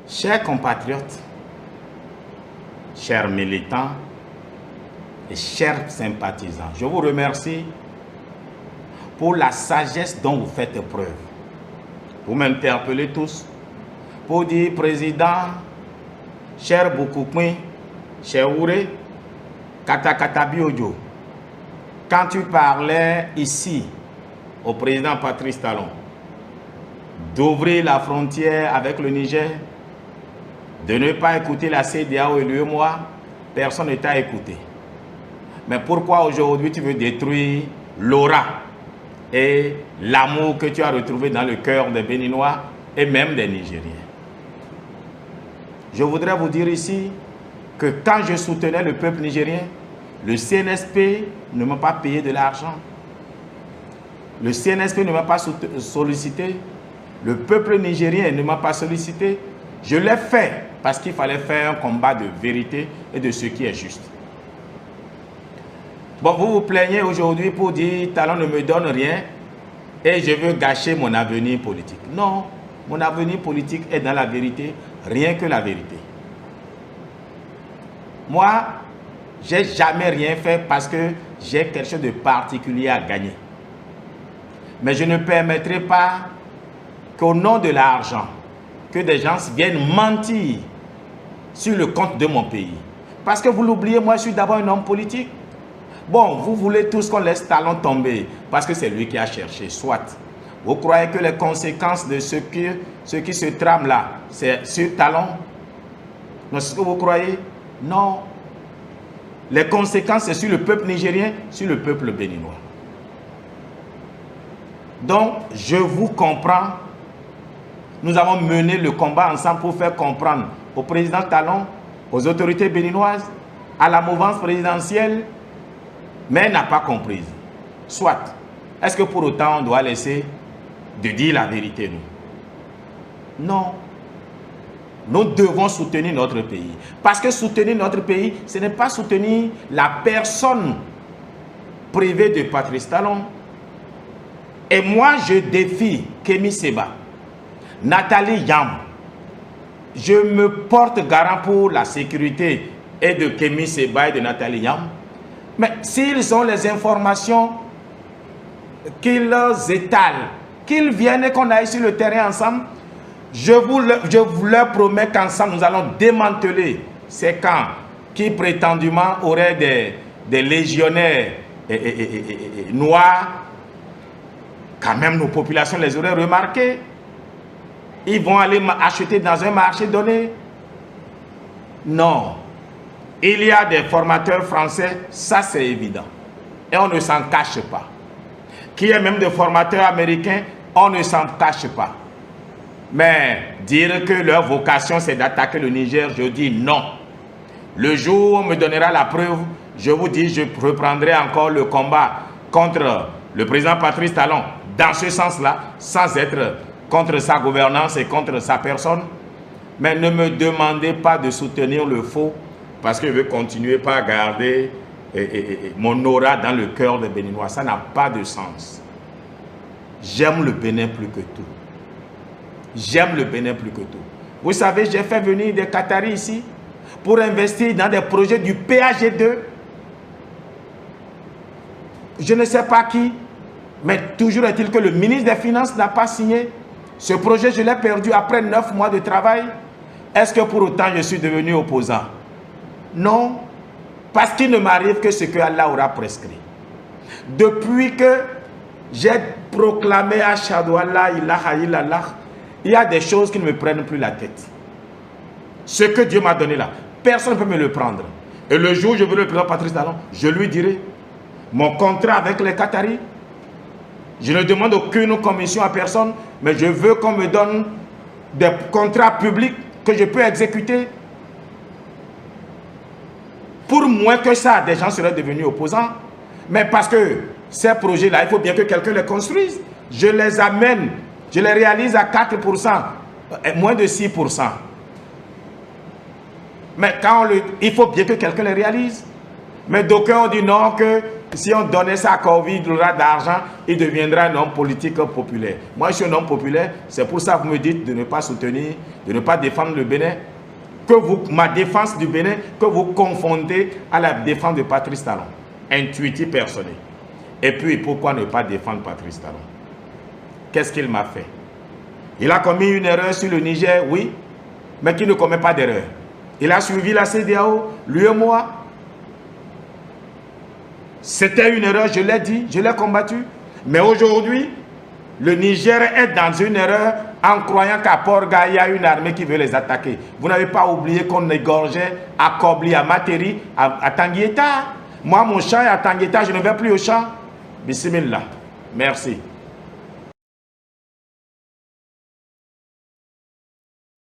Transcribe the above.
Chers compatriotes, chers militants et chers sympathisants, je vous remercie pour la sagesse dont vous faites preuve. Vous m'interpellez tous pour dire, Président, cher Boukoukmi, cher Ouré, Katakata Biodio, quand tu parlais ici au président Patrice Talon d'ouvrir la frontière avec le Niger, de ne pas écouter la CEDEAO et l'UEMOA, personne ne t'a écouté. Mais pourquoi aujourd'hui tu veux détruire l'aura et l'amour que tu as retrouvé dans le cœur des Béninois et même des Nigériens? Je voudrais vous dire ici que quand je soutenais le peuple nigérien, le CNSP ne m'a pas payé de l'argent. Le CNSP ne m'a pas sollicité. Le peuple nigérien ne m'a pas sollicité. Je l'ai fait parce qu'il fallait faire un combat de vérité et de ce qui est juste. Bon, vous vous plaignez aujourd'hui pour dire « Talon ne me donne rien et je veux gâcher mon avenir politique ». Non, mon avenir politique est dans la vérité, rien que la vérité. Moi, je n'ai jamais rien fait parce que j'ai quelque chose de particulier à gagner. Mais je ne permettrai pas qu'au nom de l'argent, que des gens viennent mentir sur le compte de mon pays. Parce que vous l'oubliez, moi je suis d'abord un homme politique. Bon, vous voulez tous qu'on laisse Talon tomber parce que c'est lui qui a cherché, soit. Vous croyez que les conséquences de ce qui se trame là, c'est sur Talon? Non, c'est ce que vous croyez? Non. Les conséquences, c'est sur le peuple nigérien, sur le peuple béninois. Donc, je vous comprends. Nous avons mené le combat ensemble pour faire comprendre au président Talon, aux autorités béninoises, à la mouvance présidentielle, mais elle n'a pas compris. Soit. Est-ce que pour autant on doit laisser de dire la vérité, nous? Non. Nous devons soutenir notre pays. Parce que soutenir notre pays, ce n'est pas soutenir la personne privée de Patrice Talon. Et moi, je défie Kémy Séba, Nathalie Yamb. Je me porte garant pour la sécurité et de Kémy Séba et de Nathalie Yamb. Mais s'ils ont les informations, qu'ils étalent, qu'ils viennent et qu'on aille sur le terrain ensemble, je vous leur promets qu'ensemble, nous allons démanteler ces camps qui prétendument auraient des légionnaires noirs. Quand même, nos populations les auraient remarqués. Ils vont aller acheter dans un marché donné. Non. Il y a des formateurs français, ça c'est évident. Et on ne s'en cache pas. Qu'il y ait même des formateurs américains, on ne s'en cache pas. Mais dire que leur vocation c'est d'attaquer le Niger, je dis non. Le jour où on me donnera la preuve, je vous dis, je reprendrai encore le combat contre le président Patrice Talon, dans ce sens-là, sans être contre sa gouvernance et contre sa personne. Mais ne me demandez pas de soutenir le faux, parce que je veux continuer par garder mon aura dans le cœur des Béninois. Ça n'a pas de sens. J'aime le Bénin plus que tout. J'aime le Bénin plus que tout. Vous savez, j'ai fait venir des Qataris ici pour investir dans des projets du PAG2. Je ne sais pas qui, mais toujours est-il que le ministre des Finances n'a pas signé. Ce projet, je l'ai perdu après 9 mois de travail. Est-ce que pour autant je suis devenu opposant? Non, parce qu'il ne m'arrive que ce que Allah aura prescrit. Depuis que j'ai proclamé Ashhadu an la ilaha illallah, il y a des choses qui ne me prennent plus la tête. Ce que Dieu m'a donné là, personne ne peut me le prendre. Et le jour où je veux le président Patrice Talon, je lui dirai mon contrat avec les Qataris. Je ne demande aucune commission à personne, mais je veux qu'on me donne des contrats publics que je peux exécuter. Pour moins que ça, des gens seraient devenus opposants. Mais parce que ces projets-là, il faut bien que quelqu'un les construise. Je les amène, je les réalise à 4%, moins de 6%. Mais quand il faut bien que quelqu'un les réalise. Mais d'aucuns ont dit non, que Si on donnait ça à Corvée, il aura d'argent, il deviendra un homme politique populaire. Moi, je suis un homme populaire. C'est pour ça que vous me dites de ne pas soutenir, de ne pas défendre le Bénin. Que ma défense du Bénin, que vous confondez à la défense de Patrice Talon. Intuitif personnel. Et puis, pourquoi ne pas défendre Patrice Talon? Qu'est-ce qu'il m'a fait? Il a commis une erreur sur le Niger, oui, mais qui ne commet pas d'erreur. Il a suivi la CEDEAO, lui et moi. C'était une erreur, je l'ai dit, je l'ai combattu. Mais aujourd'hui, le Niger est dans une erreur en croyant qu'à Porga, il y a une armée qui veut les attaquer. Vous n'avez pas oublié qu'on égorgeait à Kobli, à Materi, à Tanguieta. Moi, mon champ est à Tanguieta, je ne vais plus au champ. Bismillah. Merci.